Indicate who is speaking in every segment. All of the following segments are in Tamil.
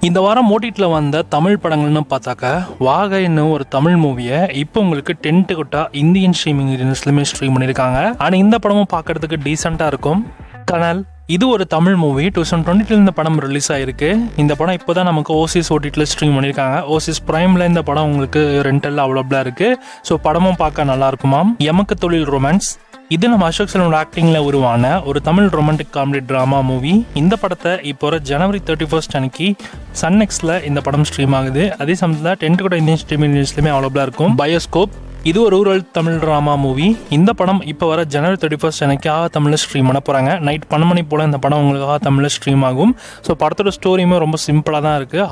Speaker 1: இந்த வாரம் ஓடிடியில் வந்த தமிழ் படங்கள்னு பார்த்தாக்க வாகைன்னு ஒரு தமிழ் மூவியை இப்போ உங்களுக்கு டென்ட்டுக்கிட்ட இந்தியன் ஸ்ட்ரீமிங் யூனிவர்ஸ்லையுமே ஸ்ட்ரீம் பண்ணியிருக்காங்க. ஆனால் இந்த படமும் பார்க்கறதுக்கு டீசெண்டாக இருக்கும். கனல் இது ஒரு தமிழ் மூவி 2022 இந்த படம் ரிலீஸ் ஆயிருக்கு. இந்த படம் இப்போ தான் நமக்கு ஓசிஸ் ஓடிடியில் ஸ்ட்ரீம் பண்ணியிருக்காங்க. ஓசிஸ் பிரைமில் இந்த படம் உங்களுக்கு ரெண்டலில் அவைலபிளாக இருக்குது. ஸோ படமும் பார்க்க நல்லா இருக்குமாம். எமக்கு தொழில் ரொமான்ஸ் இது நம்ம அசோக் செல்வனோட ஆக்டிங்ல உருவான ஒரு Tamil romantic comedy drama movie. இந்த படத்தை இப்போ ஜனவரி 31 அன்னைக்கு சன் நெக்ஸ்ட்ல இந்த படம் ஸ்ட்ரீம் ஆகுது. அதே சமயத்தில் 10 கூட இந்தியன் ஸ்ட்ரீமிங் நியூஸ்லயுமே அவைலபிளா இருக்கும். பயோஸ்கோப் இது ஒரு ரூரல் தமிழ் ட்ராமா மூவி. இந்த படம் இப்போ வர ஜனவரி 31 அன்னைக்கு தமிழில் ஸ்ட்ரீம் பண்ண போகிறாங்க. நைட் 12 மணி போல் இந்த படம் உங்களுக்காக தமிழில் ஸ்ட்ரீம் ஆகும். ஸோ படத்தோட ஸ்டோரியுமே ரொம்ப சிம்பிளாக தான் இருக்குது.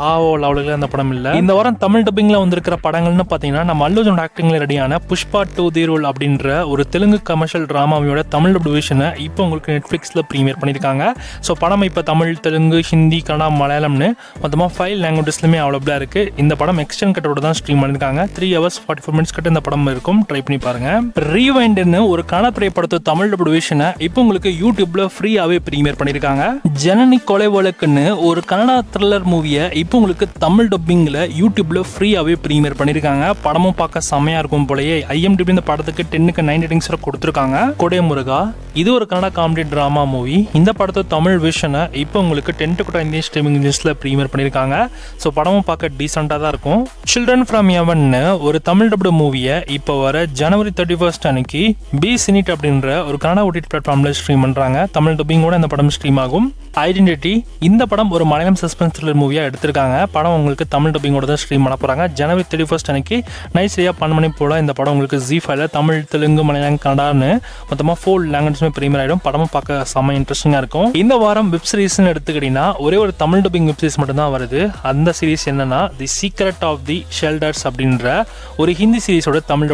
Speaker 1: லெவலில் அந்த படம் இல்லை. இந்த வாரம் தமிழ் டப்பிங்கில் வந்திருக்கிற படங்கள்னு பார்த்தீங்கன்னா நம்ம அல்லுஜோட ஆக்டிங்கில் ரெடியான புஷ்பா 2 தி ரூல் அப்படின்ற ஒரு தெலுங்கு கமர்ஷியல் ட்ராமாவியோட தமிழ் டிவிஷனை இப்போ உங்களுக்கு நெட்ஃப்ளிக்ஸில் ப்ரீமியர் பண்ணியிருக்காங்க. ஸோ படம் இப்போ தமிழ், தெலுங்கு, ஹிந்தி, கன்னடா, மலையாளம்னு மொத்தமாக 5 லாங்குவேஜஸ்லையுமே அவைலபிளாக இருக்குது. இந்த படம் எக்ஸ்டெண்ட் கட்டோட தான் ஸ்ட்ரீம் பண்ணியிருக்காங்க. 3 hours 44 minutes கிட்ட இந்த படம் இருக்கும். ட்ரை பண்ணி பாருங்க. ரீவைண்ட்னு ஒரு கனப்பிரை படத்தை தமிழ் டிவிஷனை இப்போ உங்களுக்கு யூடியூப்ல ஃப்ரீயாவே பிரீமியர் பண்ணிருக்காங்க. ஜனனி கொலை வழக்குன்னு ஒரு கன்னடா த்ரில்லர் மூவியை இப்போ உங்களுக்கு தமிழ் டப்பிங்ல யூடியூப்ல ஃப்ரீயாவே பிரீமியர் பண்ணிருக்காங்க. படமும் பார்க்க செமையா இருக்கும் போலயே. IMDb இந்த படத்துக்கு 10க்கு 9 ரேட்டிங்ஸ் கொடுத்திருக்காங்க. கொடை முருகா இது ஒரு கன்னடா காமெடி டிராமா மூவி. இந்த படத்தை தமிழ் விஷனை இப்போ உங்களுக்கு 10 கூட இந்தியன் ஸ்ட்ரீமிங் நியூஸ்ல பிரீமியர் பண்ணிருக்காங்க. ஸோ படமும் பார்க்க டீசெண்டா தான் இருக்கும். சில்ட்ரன் ஃப்ரம் ஹெவன்னு ஒரு தமிழ் டப்டு மூவியை இப்போ வர ஜனவரி 31 அன்னைக்கு பி சினிட் அப்படின்ற ஒரு கன்னடா ஓடிடி பிளாட்ஃபார்ம்ல ஸ்ட்ரீம் பண்றாங்க. தமிழ் டப்பிங்கோட இந்த படம் ஸ்ட்ரீம் ஆகும். ஐடென்டிட்டி இந்த படம் ஒரு மலையாளம் சஸ்பென்ஸ் த்ரில்லர் மூவியா எடுத்திருக்காங்க. படம் உங்களுக்கு தமிழ் டப்பிங்கோட தான் ஸ்ட்ரீம் பண்ண போறாங்க. ஜனவரி 31 அன்னைக்கு நைட் சரியா 12 மணி போல இந்த படம் உங்களுக்கு ZEE5ல தமிழ், தெலுங்கு, மலையாளம், கன்னடான்னு மொத்தமா 4 லாங்குவேஜ்மே பிரீமியர் ஆயிடும். படமும் பார்க்க செம்ம இன்ட்ரெஸ்டிங்கா இருக்கும். இந்த வாரம் வெப் சீரிஸ்னு எடுத்துக்கிட்டீங்கன்னா ஒரே ஒரு தமிழ் டப்பிங் வெப் சீரிஸ் மட்டும் தான் வருது. அந்த சீரிஸ் என்னன்னா the secret of the shelters அப்படின்ற ஒரு ஹிந்தி சீரிஸோட தமிழ் டப்பிங்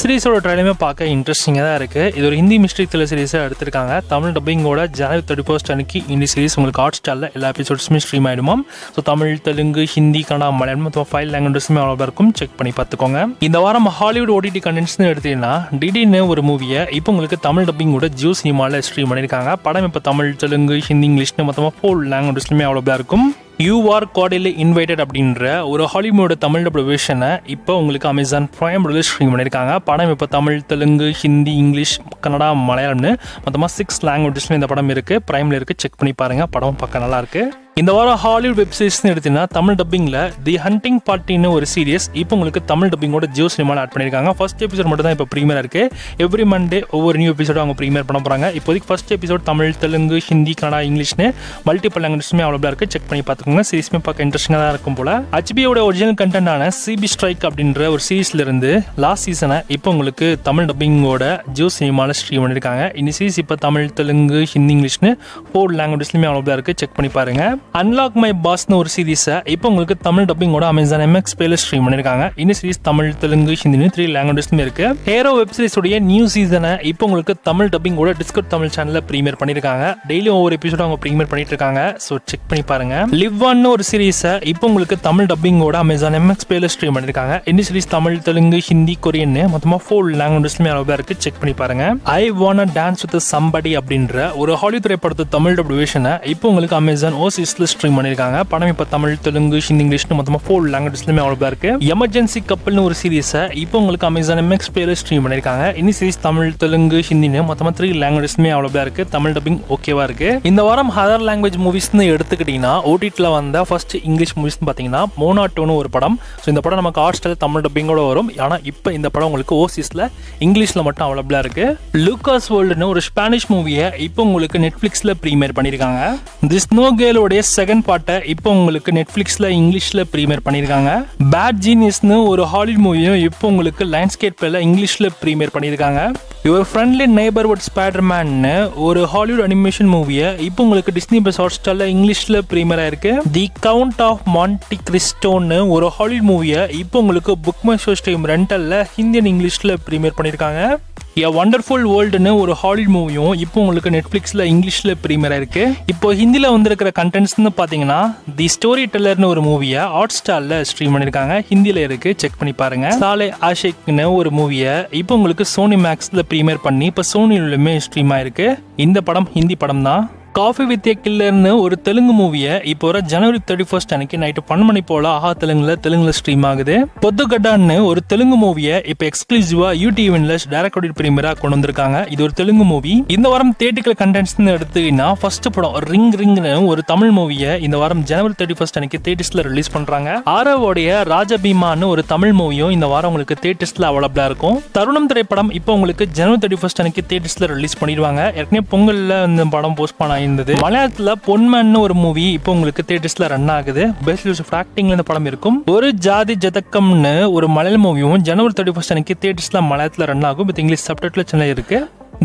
Speaker 1: சீரிஸோட ட்ரைலருமே பார்க்க இன்ட்ரெஸ்டிங்கா தான் இருக்கு. இது ஒரு ஹிந்தி மிஸ்ட்ரி த்ரில்லர் சீரிஸா எடுத்திருக்காங்க. தமிழ் டப்பிங்கோட ஜனவரி 31 அன்னைக்கு இந்த சீரிஸ் உங்களுக்கு ஹாட்ஸ்டார்ல எல்லா எபிசோட்ஸுமே ஸ்ட்ரீம் ஆயிடுமா. ஸோ தமிழ், தெலுங்கு, ஹிந்தி, கன்னடா, மலையாளம் மொத்தம் 5 லாங்குவேஜஸ்மே அவைலபிளா இருக்கும். செக் பண்ணி பார்த்துக்கோங்க. இந்த வாரம் ஹாலிவுட் ஓடிடி கண்டென்ட்ஸ்னு எடுத்தீங்கன்னா டிடின்னு ஒரு மூவியை இப்போ உங்களுக்கு தமிழ் டப்பிங்கோட ஜியோ சினிமால ஸ்ட்ரீம் பண்ணிருக்காங்க. படம் இப்போ தமிழ், தெலுங்கு, ஹிந்தி, இங்கிலீஷ்னு மொத்தமா 4 லாங்குவேஜஸ்லுமே அவைலபிளா இருக்கும். யூ ஆர் கார்டியலி இன்வைட்டட் அப்படின்ற ஒரு ஹாலிவுட் தமிழ் டப் விஷனை இப்போ உங்களுக்கு அமேசான் பிரைம் ஸ்ட்ரீம் பண்ணியிருக்காங்க. படம் இப்போ தமிழ், தெலுங்கு, ஹிந்தி, இங்கிலீஷ், கன்னடா, மலையாளம்னு மொத்தமாக 6 லாங்குவேஜஸ்ல இந்த படம் இருக்கு. பிரைம்ல இருக்கு. செக் பண்ணி பாருங்க. படம் பார்க்க நல்லா இருக்கு. இந்த வாரம் ஹாலிவுட் வெப் சீரிஸ்னு எடுத்தீங்கன்னா தமிழ் டப்பிங்ல தி ஹண்டிங் பார்ட்டின்னு ஒரு சீரியஸ் இப்போ உங்களுக்கு தமிழ் டப்பிங்கோட ஜியோ சினிமாவில் ஆட் பண்ணியிருக்காங்க. ஃபர்ஸ்ட் எபிசோட் மட்டும் தான் இப்போ ப்ரீமியர் இருக்கு. எவ்ரி மண்டே ஒவ்வொரு நியூ எபிசோட அவங்க ப்ரீமியர் பண்ண போறாங்க. இப்போதைக்கு ஃபர்ஸ்ட் எபிசோட் தமிழ், தெலுங்கு, ஹிந்தி, கன்னடா, இங்கிலீஷ்னு மல்டிபிள் லாங்குவேஜஸ்மே அவைலபிளா இருக்கு. செக் பண்ணி பார்த்துக்கோங்க. சீரிஸ்மே பார்க்க இன்ட்ரெஸ்டிங்காக தான் இருக்கும் போல. HBOட ஒரிஜினல் கண்டென்ட்டான சிபி ஸ்ட்ரைக் அப்படின்ற ஒரு சீரிஸ்ல இருந்து லாஸ்ட் சீசனை இப்போ உங்களுக்கு தமிழ் டப்பிங்கோட ஜியோ சினிமாவில் ஸ்ட்ரீம் பண்ணியிருக்காங்க. இந்த சீரிஸ் இப்போ தமிழ், தெலுங்கு, ஹிந்தி, இங்கிலீஷ்னு 4 லாங்குவேஜஸ்லுமே அவைலபிளா இருக்கு. செக் பண்ணி பாருங்க. அன்லாக் மை பாஸ்னு ஒரு சீரிஸை இப்போ உங்களுக்கு தமிழ் டப்பிங்கோட அமேசான் MX Playல ஸ்ட்ரீம் பண்ணிருக்காங்க. இந்த சீரிஸ் தமிழ், தெலுங்கு, ஹிந்தின்னு 3 லாங்குவேஜஸ்மே இருக்கு. ஹேரோ வெப் சீரிஸ் உடைய நியூ சீசனை இப்போ உங்களுக்கு தமிழ் டப்பிங்கோட டிஸ்கவுண்ட் தமிழ் சேனல்ல பிரீமியர் பண்ணிருக்காங்க. டெய்லி ஒவ்வொரு எபிசோட அவங்க பிரீமியர் பண்ணிட்டு இருக்காங்க. ஸோ செக் பண்ணி பாருங்க. லிவ் ஒன்னு ஒரு சீரிஸை இப்போ உங்களுக்கு தமிழ் டப்பிங்கோட அமேசான் MX Playல ஸ்ட்ரீம் பண்ணிருக்காங்க. இந்த சீரிஸ் தமிழ், தெலுங்கு, ஹிந்தி, கொரியன்னு மொத்தமா 4 லாங்குவேஜஸ்மே அவைலபிளா இருக்கு. செக் பண்ணி பாருங்க. I want dance with somebody அப்படின்ற ஒரு ஹாலிவுட் திரைப்படத்தை தமிழ் டப் விஷனை இப்போ உங்களுக்கு அமேசான் ஓசிஸ்ல ஸ்ட்ரீம் பண்ணிருக்காங்க. படம் இப்ப தமிழ், தெலுங்கு, ஹிந்தி, இங்கிலீஷ்னு மொத்தமா 4 லாங்குவேஜஸ்லயுமே அவைலபிளா இருக்கு. எமர்ஜென்சி கப்பல்னு ஒரு சீரிஸை இப்போ உங்களுக்கு அமேசான் MX Playல ஸ்ட்ரீம் பண்ணிருக்காங்க. இந்த சீரிஸ் தமிழ், தெலுங்கு, ஹிந்தின்னு மொத்தமா 3 லாங்குவேஜஸ்லயுமே அவைலபிளா இருக்கு. தமிழ் டப்பிங் ஓகேவா இருக்கு. இந்த வாரம் அதர் லாங்குவேஜ் மூவிஸ்னு எடுத்துக்கிட்டீங்கன்னா ஓடிடில வந்த ஃபர்ஸ்ட் இங்கிலீஷ் மூவிஸ்னு பாத்தீங்கன்னா மோனாட்டோன்னு ஒரு படம். ஸோ இந்த படம் நமக்கு ஹாட்ஸ்டார்ல தமிழ் டப்பிங்கோட வரும். ஆனா இப்போ இந்த படம் உங்களுக்கு ஓசிஸ்ல இங்கிலீஷ்ல மட்டும் அவைலபிளா இருக்கு. லூகாஸ் வேர்ல்டுன்னு ஒரு ஸ்பானிஷ் மூவியை இப்போ உங்களுக்கு நெட்ஃபிளிக்ஸ்ல பிரீமியர் பண்ணிருக்காங்க. தி ஸ்னோ கேர்ளோட செகண்ட் பார்ட்டை இப்போ உங்களுக்கு நெட்ஃபிளிக்ஸ்ல இங்கிலீஷ்ல பிரீமியர் பண்ணிருக்காங்க. பேட் ஜீனியஸ்னு ஒரு ஹாலிவுட் மூவியும் இப்போ உங்களுக்கு லைன்ஸ்கேப் பிளேல இங்கிலீஷ்ல பிரீமியர் பண்ணிருக்காங்க. யுவர் ஃப்ரெண்ட்லி நெய்பர்ஹுட் ஸ்பைடர்மேன்னு ஒரு ஹாலிவுட் அனிமேஷன் மூவியை இப்போ உங்களுக்கு டிஸ்னி பிளஸ் ஹாட்ஸ்டார்ல இங்கிலீஷ்ல பிரீமியர் ஆயிருக்கு. தி கவுண்ட் ஆஃப் மான்டி கிறிஸ்டோன்னு ஒரு ஹாலிவுட் மூவியை இப்போ உங்களுக்கு புக் மை ஷோ ஸ்ட்ரீம் ரெண்டல்ல ஹிந்தி அண்ட் இங்கிலீஷ்ல பிரீமியர் பண்ணிருக்காங்க. எ வண்டர்ஃபுல் வேர்ல்டுன்னு ஒரு ஹாலிவுட் மூவியும் இப்போ உங்களுக்கு நெட்ஃபிளிக்ஸ்ல இங்கிலீஷ்ல பிரீமியர் ஆயிருக்கு. இப்போ ஹிந்தில வந்திருக்கிற கண்டென்ட்ஸ்னு பாத்தீங்கன்னா தி ஸ்டோரி டெல்லர்னு ஒரு மூவியை ஹாட்ஸ்டார்ல ஸ்ட்ரீம் பண்ணிருக்காங்க. ஹிந்தில இருக்கு. செக் பண்ணி பாருங்க. சாலே ஆஷிக்னு ஒரு மூவியை இப்போ உங்களுக்கு சோனி மேக்ஸ்ல பிரீமியர் பண்ணி இப்போ சோனிலுமே ஸ்ட்ரீம் ஆயிருக்கு. இந்த படம் ஹிந்தி படம் தான். காஃபி வித் கில்லர்னு ஒரு தெலுங்கு மூவியை இப்போ வர ஜனவரி 31 அன்னைக்கு நைட்டு 12 மணி போல ஆஹா தெலுங்குல ஸ்ட்ரீம் ஆகுது. பொத்துகட்டான்னு ஒரு தெலுங்கு மூவியை இப்போ எக்ஸ்க்ளூசிவா யூடியூப்ல டைரக்ட் பிரீமியரா கொண்டு வந்திருக்காங்க. இது ஒரு தெலுங்கு மூவி. இந்த வாரம் தியேட்டர்கள் கண்டென்ட்ஸ் எடுத்துக்கிட்டா ஃபர்ஸ்ட் படம் ரிங்னு ஒரு தமிழ் மூவியை இந்த வாரம் ஜனவரி 31 அன்னைக்கு தியேட்டர்ஸ்ல ரிலீஸ் பண்றாங்க. ஆரவோடைய ராஜபீமான்னு ஒரு தமிழ் மூவியும் இந்த வாரம் உங்களுக்கு தியேட்டர்ஸ்ல அவைலபிளா இருக்கும். தருணம் திரைப்படம் இப்போ உங்களுக்கு ஜனவரி 31 அன்னைக்கு தியேட்டர்ஸ்ல ரிலீஸ் பண்ணிடுவாங்க. ஏற்கனவே பொங்கல்ல இந்த படம் போஸ்ட் பண்ண இருந்தது. மலையாளத்துல பொன்மன்னு ஒரு மூவி இப்போ உங்களுக்கு தியேட்டர்ஸ்ல ரன் ஆகுது. பெஸ்ட் யூஸ் ஆஃப் ஆக்டிங்ல இந்த படம் இருக்கும். ஒரு ஜாதி ஜதக்கம்னு ஒரு மலையாள மூவியும் ஜனவரி 31 அன்னைக்கு தியேட்டர்ஸ்ல மலையாளத்துல ரன் ஆகும். வித் இங்கிலீஷ் சப்டைட்டில் சேனல் இருக்கு.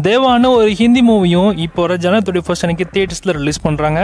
Speaker 1: தேவான்னு ஒரு ஹிந்தி மூவியும் இப்போ ஜனவரி 31 அன்னைக்கு தியேட்டர்ஸ்ல ரிலீஸ் பண்றாங்க.